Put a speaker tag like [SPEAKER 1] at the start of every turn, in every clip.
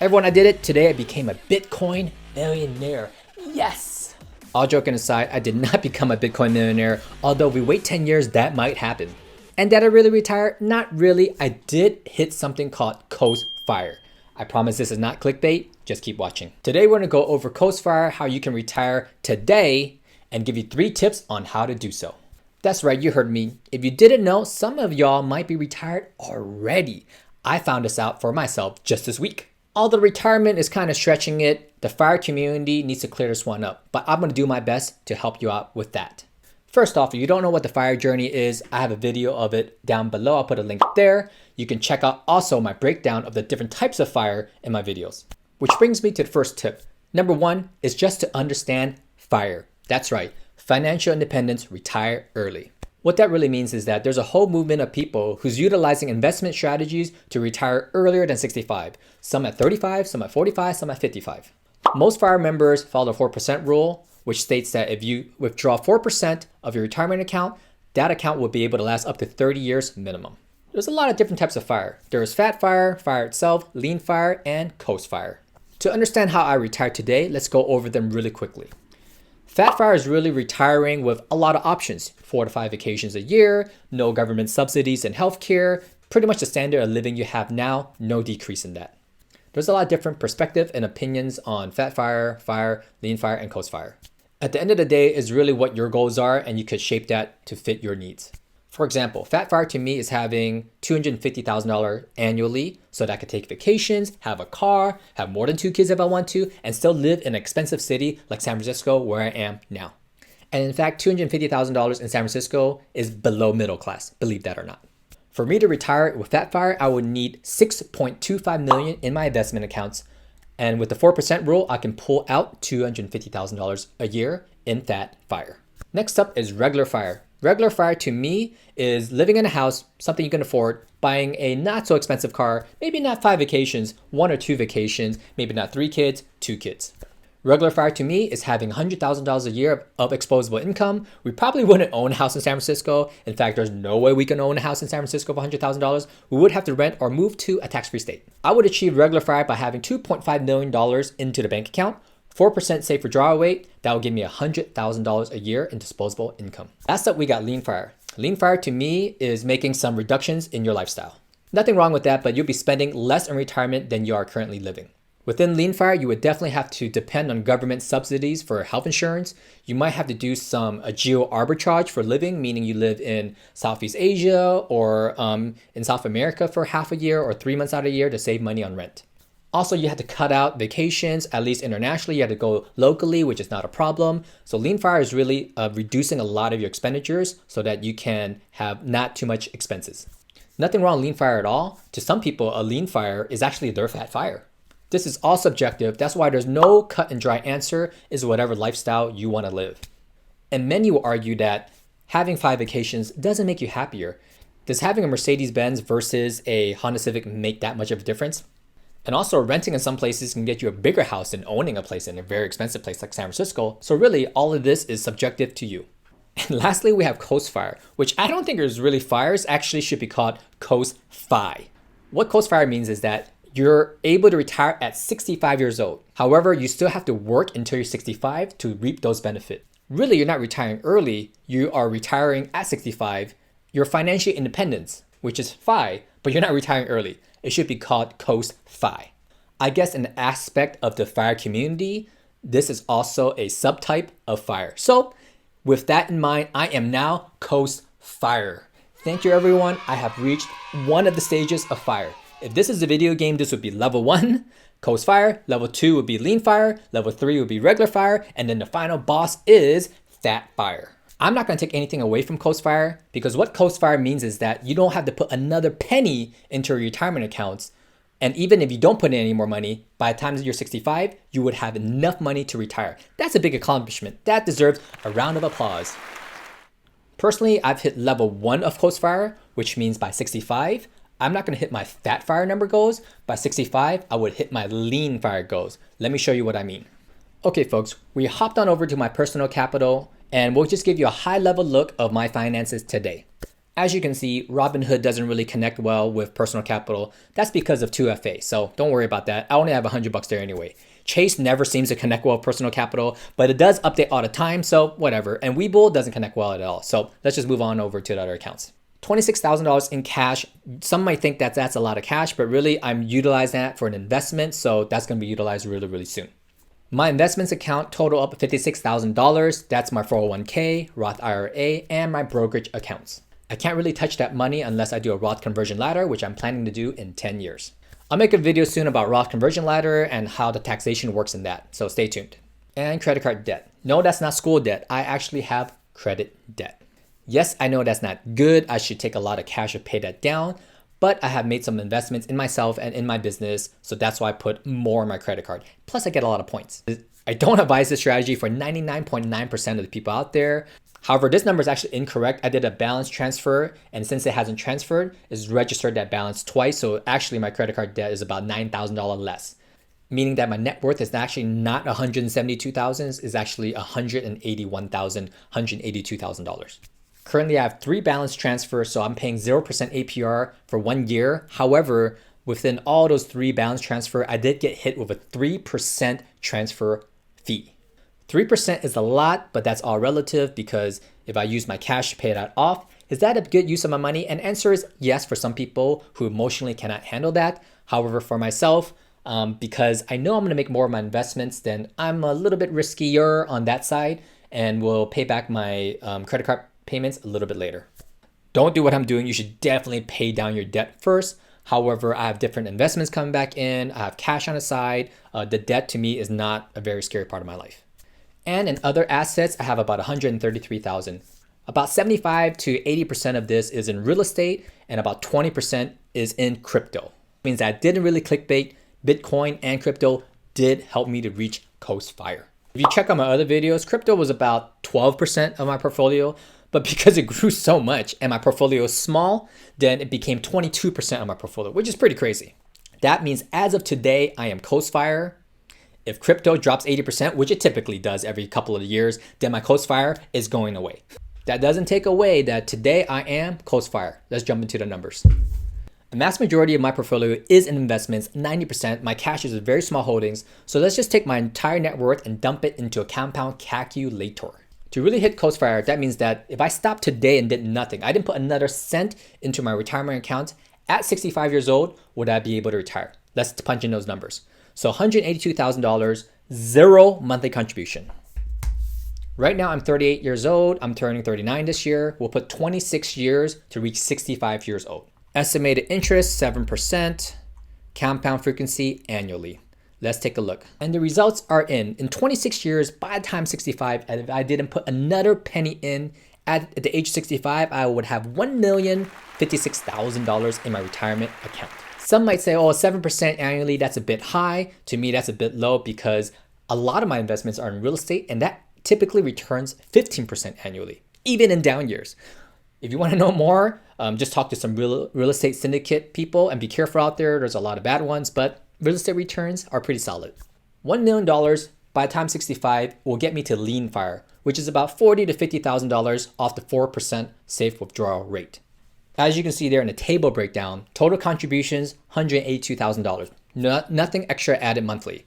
[SPEAKER 1] Everyone, I did it. Today I became a Bitcoin millionaire. Yes! All joking aside, I did not become a Bitcoin millionaire, although if we wait 10 years, that might happen. And did I really retire? Not really. I did hit something called F.i.r.e. I promise this is not clickbait. Just keep watching. Today we're going to go over F.i.r.e, how you can retire today, and give you 3 tips on how to do so. That's right, you heard me. If you didn't know, some of y'all might be retired already. I found this out for myself just this week. Although retirement is kind of stretching it, the FIRE community needs to clear this one up, but I'm going to do my best to help you out with that. First off, if you don't know what the FIRE journey is, I have a video of it down below. I'll put a link there. You can check out also my breakdown of the different types of FIRE in my videos. Which brings me to the first tip. Number 1 is just to understand FIRE. That's right, financial independence, retire early. What that really means is that there's a whole movement of people who's utilizing investment strategies to retire earlier than 65. Some at 35, some at 45, some at 55. Most FIRE members follow the 4% rule, which states that if you withdraw 4% of your retirement account, that account will be able to last up to 30 years minimum. There's a lot of different types of FIRE. There's FAT-FIRE, FIRE itself, lean FIRE, and Coast-FIRE. To understand how I retired today, let's go over them really quickly. FAT-FIRE is really retiring with a lot of options. 4 to 5 vacations a year, no government subsidies and healthcare, pretty much the standard of living you have now, no decrease in that. There's a lot of different perspective and opinions on FAT-FIRE, FIRE, lean FIRE, and Coast-FIRE. At the end of the day, is really what your goals are, and you could shape that to fit your needs. For example, FAT-FIRE to me is having $250,000 annually so that I could take vacations, have a car, have more than 2 kids if I want to, and still live in an expensive city like San Francisco where I am now. And in fact, $250,000 in San Francisco is below middle class, believe that or not. For me to retire with FAT-FIRE, I would need $6.25 million in my investment accounts. And with the 4% rule, I can pull out $250,000 a year in FAT-FIRE. Next up is regular FIRE. Regular FIRE to me is living in a house, something you can afford, buying a not so expensive car, maybe not 5 vacations, 1 or 2 vacations, maybe not 3 kids, 2 kids. Regular FIRE to me is having $100,000 a year of exposable income. We probably wouldn't own a house in San Francisco. In fact, there's no way we can own a house in San Francisco for $100,000. We would have to rent or move to a tax-free state. I would achieve regular FIRE by having $2.5 million into the bank account, 4% safe withdrawal rate. That will give me $100,000 a year in disposable income. Last up, we got lean FIRE. Lean FIRE to me is making some reductions in your lifestyle. Nothing wrong with that, but you'll be spending less in retirement than you are currently living. Within lean FIRE, you would definitely have to depend on government subsidies for health insurance. You might have to do some geo arbitrage for living, meaning you live in Southeast Asia or in South America for half a year or 3 months out of a year to save money on rent. Also, you have to cut out vacations, at least internationally. You have to go locally, which is not a problem. So lean FIRE is really reducing a lot of your expenditures so that you can have not too much expenses. Nothing wrong with lean FIRE at all. To some people, a lean FIRE is actually their FAT-FIRE. This is all subjective. That's why there's no cut and dry answer, is whatever lifestyle you want to live. And many will argue that having 5 vacations doesn't make you happier. Does having a Mercedes-Benz versus a Honda Civic make that much of a difference? And also renting in some places can get you a bigger house than owning a place in a very expensive place like San Francisco. So really all of this is subjective to you. And lastly, we have Coast-FIRE, which I don't think is really FIREs, actually should be called Coast-FI. What Coast-FIRE means is that you're able to retire at 65 years old. However, you still have to work until you're 65 to reap those benefits. Really, you're not retiring early. You are retiring at 65. You're financially independent, which is FI, but you're not retiring early. It should be called Coast-FI. I guess an aspect of the FIRE community, this is also a subtype of FIRE. So with that in mind, I am now Coast-FIRE. Thank you, everyone. I have reached one of the stages of FIRE. If this is a video game, this would be level 1, Coast-FIRE, level 2 would be lean FIRE, level 3 would be regular FIRE, and then the final boss is FAT-FIRE. I'm not going to take anything away from Coast-FIRE because what Coast-FIRE means is that you don't have to put another penny into your retirement accounts. And even if you don't put in any more money, by the time you're 65, you would have enough money to retire. That's a big accomplishment. That deserves a round of applause. Personally, I've hit level 1 of Coast-FIRE, which means by 65, I'm not going to hit my FAT-FIRE number goals. By 65, I would hit my lean FIRE goals. Let me show you what I mean. Okay, folks, we hopped on over to my personal capital and we'll just give you a high level look of my finances today. As you can see, Robinhood doesn't really connect well with personal capital. That's because of 2FA, so don't worry about that. I only have $100 there anyway. Chase never seems to connect well with personal capital, but it does update all the time, so whatever. And Webull doesn't connect well at all. So let's just move on over to the other accounts. $26,000 in cash. Some might think that that's a lot of cash, but really I'm utilizing that for an investment, so that's going to be utilized really, really soon. My investments account total up $56,000. That's my 401k, Roth IRA, and my brokerage accounts. I can't really touch that money unless I do a Roth conversion ladder, which I'm planning to do in 10 years. I'll make a video soon about Roth conversion ladder and how the taxation works in that, so stay tuned. And credit card debt. No, that's not school debt. I actually have credit debt. Yes, I know that's not good. I should take a lot of cash to pay that down, but I have made some investments in myself and in my business, so that's why I put more on my credit card. Plus, I get a lot of points. I don't advise this strategy for 99.9% of the people out there. However, this number is actually incorrect. I did a balance transfer, and since it hasn't transferred, it's registered that balance twice. So actually, my credit card debt is about $9,000 less, meaning that my net worth is actually not $172,000, it's actually $182,000. Currently, I have 3 balance transfers, so I'm paying 0% APR for 1 year. However, within all those 3 balance transfer, I did get hit with a 3% transfer fee. 3% is a lot, but that's all relative because if I use my cash to pay that off, is that a good use of my money? And answer is yes for some people who emotionally cannot handle that. However, for myself, because I know I'm gonna make more of my investments, then I'm a little bit riskier on that side and will pay back my credit card payments a little bit later. Don't do what I'm doing. You should definitely pay down your debt first. However, I have different investments coming back in. I have cash on the side. The debt to me is not a very scary part of my life. And in other assets, I have about $133,000. About 75 to 80% of this is in real estate and about 20% is in crypto. It means that I didn't really clickbait. Bitcoin and crypto did help me to reach F.i.r.e. If you check out my other videos, crypto was about 12% of my portfolio, but because it grew so much and my portfolio is small, then it became 22% of my portfolio, which is pretty crazy. That means as of today, I am F.i.r.e. If crypto drops 80%, which it typically does every couple of years, then my F.i.r.e. is going away. That doesn't take away that today I am F.i.r.e. Let's jump into the numbers. The vast majority of my portfolio is in investments, 90%. My cash is very small holdings. So let's just take my entire net worth and dump it into a compound calculator. To really hit F.i.r.e., that means that if I stopped today and did nothing, I didn't put another cent into my retirement account, at 65 years old, would I be able to retire? Let's punch in those numbers. So $182,000, 0 monthly contribution. Right now I'm 38 years old. I'm turning 39 this year. We'll put 26 years to reach 65 years old. Estimated interest, 7%. Compound frequency annually. Let's take a look. And the results are in 26 years, by the time 65, and if I didn't put another penny in at the age 65, I would have $1,056,000 in my retirement account. Some might say, oh, 7% annually, that's a bit high. To me, that's a bit low because a lot of my investments are in real estate and that typically returns 15% annually, even in down years. If you want to know more, just talk to some real estate syndicate people and be careful out there. There's a lot of bad ones, but real estate returns are pretty solid. $1 million by the time 65 will get me to lean F.i.r.e., which is about $40,000 to $50,000 off the 4% safe withdrawal rate. As you can see there in the table breakdown, total contributions, $182,000. Nothing extra added monthly.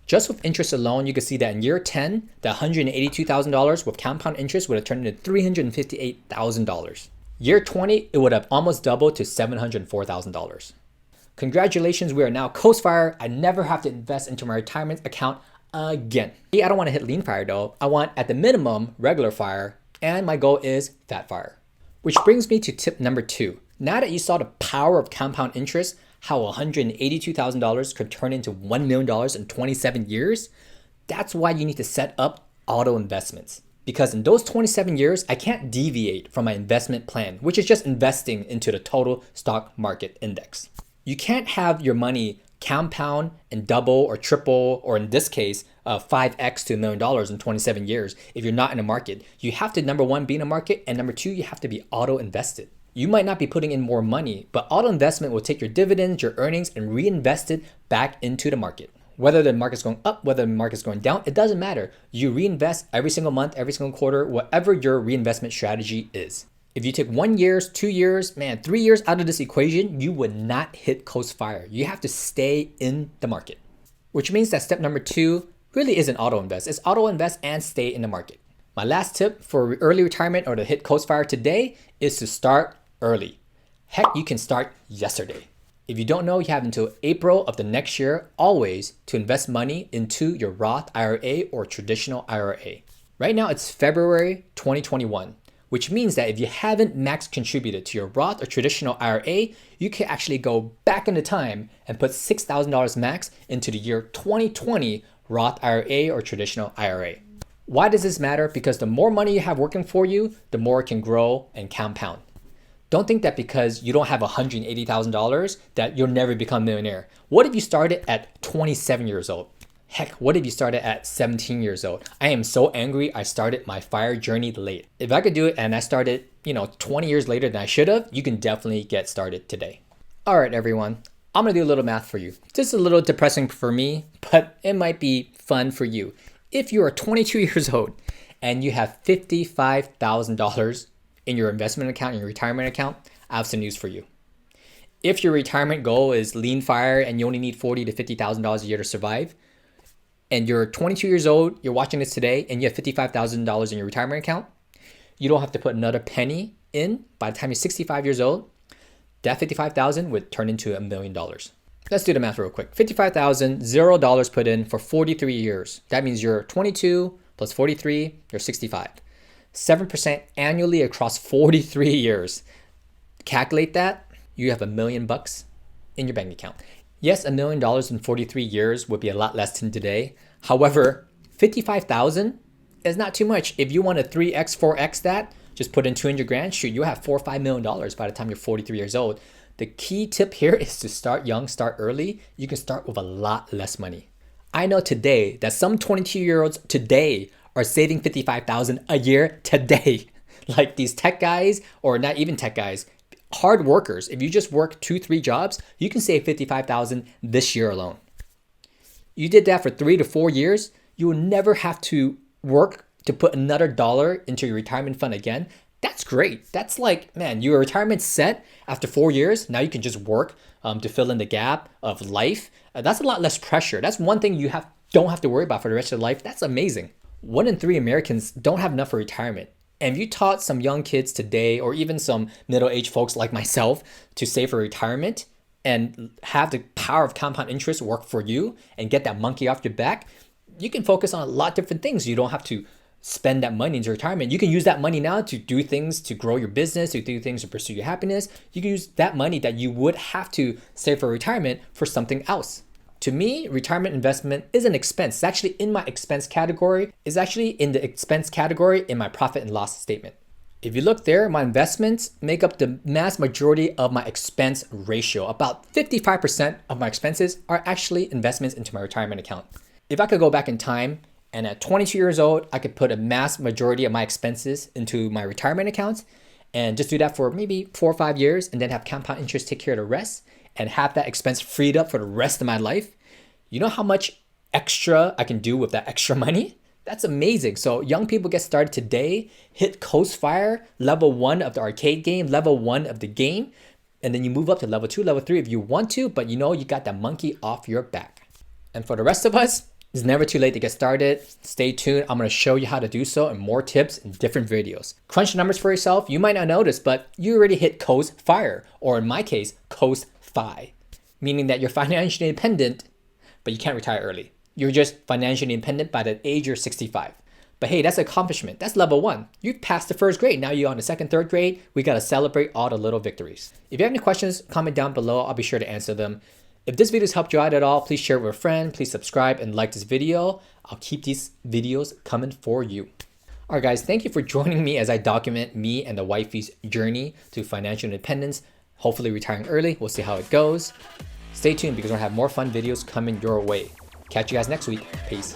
[SPEAKER 1] Just with interest alone, you can see that in year 10, the $182,000 with compound interest would have turned into $358,000. Year 20, it would have almost doubled to $704,000. Congratulations, we are now F.i.r.e. I never have to invest into my retirement account again. I don't want to hit lean F.i.r.e. though. I want at the minimum regular F.i.r.e. and my goal is fat F.i.r.e. Which brings me to tip number 2. Now that you saw the power of compound interest, how $182,000 could turn into $1 million in 27 years, that's why you need to set up auto investments. Because in those 27 years, I can't deviate from my investment plan, which is just investing into the total stock market index. You can't have your money compound and double or triple, or in this case, 5x to $1 million in 27 years if you're not in a market. You have to, number one, be in a market, and number two, you have to be auto invested. You might not be putting in more money, but auto investment will take your dividends, your earnings, and reinvest it back into the market. Whether the market's going up, whether the market's going down, it doesn't matter. You reinvest every single month, every single quarter, whatever your reinvestment strategy is. If you take 1 year, 2 years, man, 3 years out of this equation, you would not hit coast fire. You have to stay in the market, which means that step number 2 really isn't auto invest. It's auto invest and stay in the market. My last tip for early retirement or to hit coast fire today is to start early. Heck, you can start yesterday. If you don't know, you have until April of the next year always to invest money into your Roth IRA or traditional IRA. Right now it's February 2021, which means that if you haven't max contributed to your Roth or traditional IRA, you can actually go back into time and put $6,000 max into the year 2020 Roth IRA or traditional IRA. Why does this matter? Because the more money you have working for you, the more it can grow and compound. Don't think that because you don't have $180,000 that you'll never become a millionaire. What if you started at 27 years old? Heck, what if you started at 17 years old? I am so angry I started my FIRE journey late. If I could do it and I started, 20 years later than I should have, you can definitely get started today. All right, everyone. I'm gonna do a little math for you. This is a little depressing for me, but it might be fun for you. If you are 22 years old and you have $55,000 in your investment account, in your retirement account, I have some news for you. If your retirement goal is lean fire and you only need $40,000 to $50,000 a year to survive, and you're 22 years old, you're watching this today, and you have $55,000 in your retirement account, you don't have to put another penny in by the time you're 65 years old. That $55,000 would turn into $1 million. Let's do the math real quick. $55,000, $0 put in for 43 years. That means you're 22 plus 43, you're 65. 7% annually across 43 years. Calculate that, you have $1 million in your bank account. Yes, $1 million in 43 years would be a lot less than today. However, 55,000 is not too much. If you want to 3x, 4x that, just put in 200 grand, shoot, you have $4 or $5 million by the time you're 43 years old. The key tip here is to start young, start early. You can start with a lot less money. I know today that some 22-year-olds today are saving $55,000 a year today. Like these tech guys, or not even tech guys, hard workers. If you just work 2-3 jobs, you can save $55,000 this year alone. You did that for 3 to 4 years, you will never have to work to put another dollar into your retirement fund again. That's great. That's like, man, your retirement's set after 4 years. Now you can just work to fill in the gap of life. That's a lot less pressure. That's one thing you don't have to worry about for the rest of your life. That's amazing. 1 in 3 Americans don't have enough for retirement. And if you taught some young kids today, or even some middle-aged folks like myself, to save for retirement and have the power of compound interest work for you and get that monkey off your back, you can focus on a lot of different things. You don't have to spend that money into retirement. You can use that money now to do things to grow your business, to do things to pursue your happiness. You can use that money that you would have to save for retirement for something else. To me, retirement investment is an expense. It's actually in my expense category. It's actually in the expense category in my profit and loss statement. If you look there, my investments make up the mass majority of my expense ratio. About 55% of my expenses are actually investments into my retirement account. If I could go back in time and at 22 years old, I could put a mass majority of my expenses into my retirement account and just do that for maybe 4 or 5 years and then have compound interest take care of the rest and have that expense freed up for the rest of my life. You know how much extra I can do with that extra money? That's amazing. So young people get started today, hit Coast Fire, level 1 of the arcade game, level 1 of the game, and then you move up to level 2, level 3 if you want to, but you got that monkey off your back. And for the rest of us, it's never too late to get started. Stay tuned. I'm going to show you how to do so and more tips in different videos. Crunch the numbers for yourself. You might not notice, but you already hit Coast Fire, or in my case, Coast Fi, meaning that you're financially independent, but you can't retire early. You're just financially independent by the age you're 65. But hey, that's an accomplishment. That's level 1. You've passed the first grade. Now you're on the second, third grade. We got to celebrate all the little victories. If you have any questions, comment down below. I'll be sure to answer them. If this video has helped you out at all, please share it with a friend. Please subscribe and like this video. I'll keep these videos coming for you. All right, guys, thank you for joining me as I document me and the wifey's journey to financial independence, hopefully retiring early. We'll see how it goes. Stay tuned because we're going to have more fun videos coming your way. Catch you guys next week. Peace.